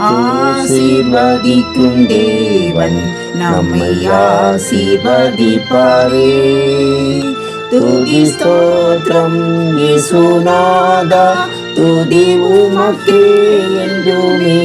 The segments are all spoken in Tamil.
ஆசீர்வதிக்கும் தேவன் நம்மை ஆசீர்வதிப்பாரே. துதி ஸ்தோத்திரம் இயேசுநாதா, துதி உமக்கே என்றுமே.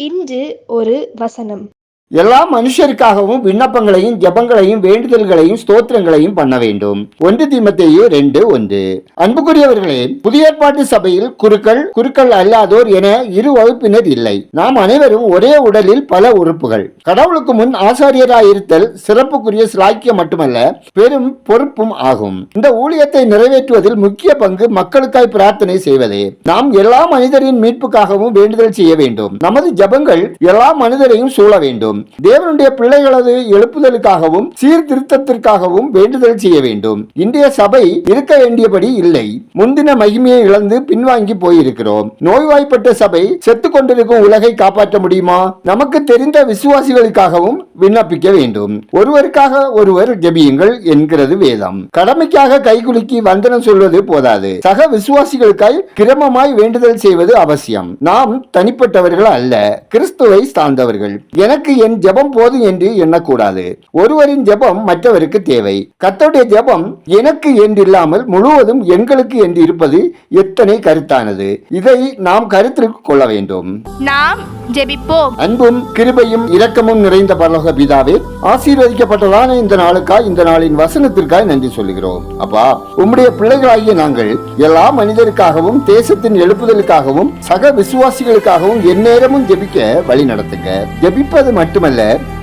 இன்று ஒரு வசனம். எல்லா மனுஷருக்காகவும் விண்ணப்பங்களையும் ஜெபங்களையும் வேண்டுதல்களையும் ஸ்தோத்திரங்களையும் பண்ண வேண்டும். 1 தீமோத்தேயு 2:1. அன்புக்குரியவர்களே, புதிய ஏற்பாட்டு சபையில் குருக்கள் அல்லாதோர் என இரு வகுப்பினர் இல்லை. நாம் அனைவரும் ஒரே உடலில் பல உறுப்புகள். கடவுளுக்கு முன் ஆசாரியராயிருத்தல் சிறப்புக்குரிய சிலாக்கியம் மட்டுமல்ல, பெரும் பொறுப்பும் ஆகும். இந்த ஊழியத்தை நிறைவேற்றுவதில் முக்கிய பங்கு மக்களுக்காய் பிரார்த்தனை செய்வதே. நாம் எல்லா மனிதரின் மீட்புக்காகவும் வேண்டுதல் செய்ய வேண்டும். நமது ஜெபங்கள் எல்லா மனிதரையும் சூழ வேண்டும். தேவனுடைய பிள்ளைகளது எழுப்புதலுக்காகவும் சீர்திருத்தத்திற்காகவும் வேண்டுதல் செய்ய வேண்டும். இன்றைய சபை இருக்க வேண்டியபடி இல்லை. முந்தின மகிமையை இழந்து பின்வாங்கி போயிருக்கிறோம். நோய்வாய்ப்பட்ட சபை செத்து கொண்டிருக்கும் உலகை காப்பாற்ற முடியுமா? நமக்கு தெரிந்த விசுவாசிகளுக்காகவும் விண்ணப்பிக்க வேண்டும். ஒருவருக்காக ஒருவர் ஜெபியுங்கள் என்கிறது வேதம். கடமைக்காக கைகுலுக்கி வந்தனம் சொல்வது போதாது. சக விசுவாசிகளுக்காய் கிரமமாய் வேண்டுதல் செய்வது அவசியம். நாம் தனிப்பட்டவர்கள் அல்ல, கிறிஸ்துவை சார்ந்தவர்கள். எனக்கு என் ஜெபம் போதும் என்று எண்ணக்கூடாது. ஒருவரின் ஜெபம் மற்றவருக்கு தேவை. கர்த்தருடைய ஜெபம் எனக்கு என்று இல்லாமல் முழுவதும் எங்களுக்கு என்று இருப்பது எத்தனை கருத்தானது. இதை நாம் கருத்தில் கொள்ள வேண்டும். நாம் ஜெபிப்போம். அன்பும் கிருபையும் இரக்கமும் நிறைந்த பரலோக பிதாவே, ஆசீர்வதிக்கப்பட்டதான இந்த நாளுக்காய், இந்த நாளின் வசனத்திற்காய் நன்றி சொல்கிறோம். அப்பா, உம்முடைய பிள்ளைகளாகிய நாங்கள் எல்லா மனிதருக்காகவும் தேசத்தின் எழுப்புதலுக்காகவும் சக விசுவாசிகளுக்காகவும் எந்நேரமும் ஜெபிக்க வழி நடத்துங்க. ஜெபிப்பது மட்டுமல்ல,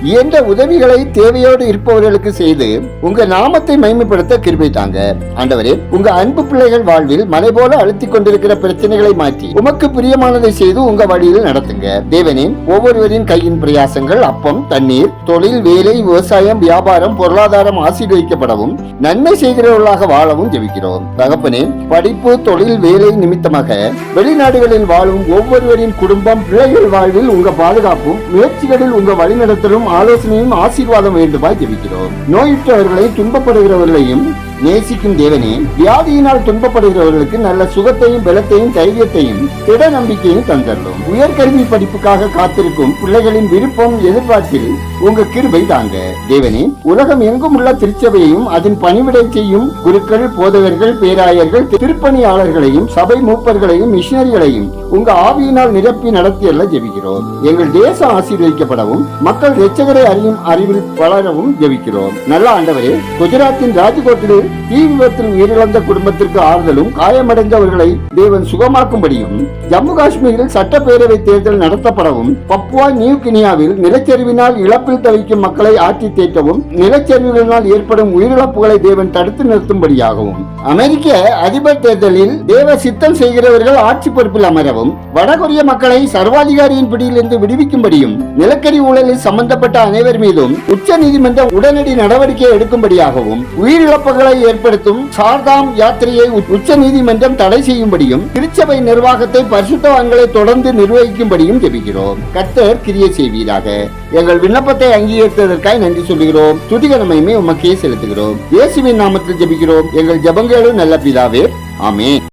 இயன்ற உதவிகளை தேவையோடு இருப்பவர்களுக்கு செய்து உங்க நாமத்தை மகிமைப்படுத்த கிருபை தாங்க. ஆண்டவரே, உங்க அன்பு பிள்ளைகள் வாழ்வில் மலை போல அழுத்திக் கொண்டிருக்கிற பிரச்சனைகளை மாற்றி உமக்கு பிரியமானதை செய்து உங்க வழியில் நடத்துங்க. தேவனே, ஒவ்வொருவரின் கையின் பிரயாசங்கள், அப்பம், தண்ணீர், தொழில், வேலை, விவசாயம், வியாபாரம், பொருளாதாரம் ஆசீர்வதிக்கப்படவும் நன்மை செய்கிறவர்களாக வாழவும் ஜெபிக்கிறோம். தகப்பனே, படிப்பு, தொழில், வேலை நிமித்தமாக வெளிநாடுகளில் வாழும் ஒவ்வொருவரின் குடும்பம், பிள்ளைகள் வாழ்வில் உங்க பாதுகாப்பும் முயற்சிகளில் உங்க வழிநடத்தலும் ஆலோசனையும் ஆசீர்வாதம் வேண்டுமாய் ஜெபிக்கிறோம். நோயுற்றவர்களையும் துன்பப்படுகிறவர்களையும் நேசிக்கும் தேவனே, வியாதியினால் துன்பப்படுகிறவர்களுக்கு நல்ல சுகத்தையும் பலத்தையும் தைரியத்தையும் திட நம்பிக்கையும் தந்தரலும். உயர்கல்வி படிப்புக்காக காத்திருக்கும் பிள்ளைகளின் விருப்பம் எதிர்பார்ப்பில் உங்க கிருபை தாங்க. தேவனே, உலகம் எங்கும் உள்ள திருச்சபையையும் அதன் பணிவிடை செய்யும் குருக்கள், போதகர்கள், பேராயர்கள், திருப்பணியாளர்களையும் சபை மூப்பர்களையும் மிஷனரிகளையும் உங்க ஆவியினால் நிரப்பி நடத்தியல்ல ஜெபிக்கிறோம். எங்கள் தேசம் ஆசீர்வதிக்கப்படவும் மக்கள் இரட்சகரை அறியும் அறிவில் வளரவும் ஜெபிக்கிறோம். நல்ல ஆண்டவரே, குஜராத்தின் ராஜ்கோட்டில் தீ விபத்தில் உயிரிழந்த குடும்பத்திற்கு ஆறுதலும் காயமடைந்தவர்களை தேவன் சுகமாக்கும்படியும், ஜம்மு காஷ்மீரில் சட்டப்பேரவை தேர்தல் நடத்தப்படவும், பப்புவா நியூ கினியாவில் நிலச்சரிவினால் இழப்பில் தவிக்கும் மக்களை ஆட்சி தேற்றவும், நிலச்சரிவுகளினால் ஏற்படும் உயிரிழப்புகளை தேவன் தடுத்து நிறுத்தும்படியாகவும், அமெரிக்க அதிபர் தேர்தலில் தேவ சித்தம் செய்கிறவர்கள் ஆட்சி பொறுப்பில் அமரவும், வடகொரிய மக்களை சர்வாதிகாரியின் பிடியிலிருந்து விடுவிக்கும்படியும், நிலக்கரி ஊழலில் சம்பந்தப்பட்ட அனைவர் மீதும் உச்ச நீதிமன்றம் உடனடி நடவடிக்கை எடுக்கும்படியாகவும், உயிரிழப்புகளை ஏற்படுத்தும் சார்தாம் யாத்திரையை உச்ச நீதிமன்றம் தடை செய்யும்படியும், திருச்சபை நிர்வாகத்தை பரிசுத்தவான்களை தொடர்ந்து நிர்வகிக்கும்படியும் ஜெபிக்கிறோம். கர்த்தர் கிரியை செய்வீராக. எங்கள் விண்ணப்பத்தை அங்கீகரித்ததற்காக நன்றி சொல்கிறோம். துதிகரமையுமே உமக்கே செலுத்துகிறோம். இயேசுவின் நாமத்தில் ஜெபிக்கிறோம் எங்கள் ஜெபங்களும் நல்ல பிதாவே. ஆமென்.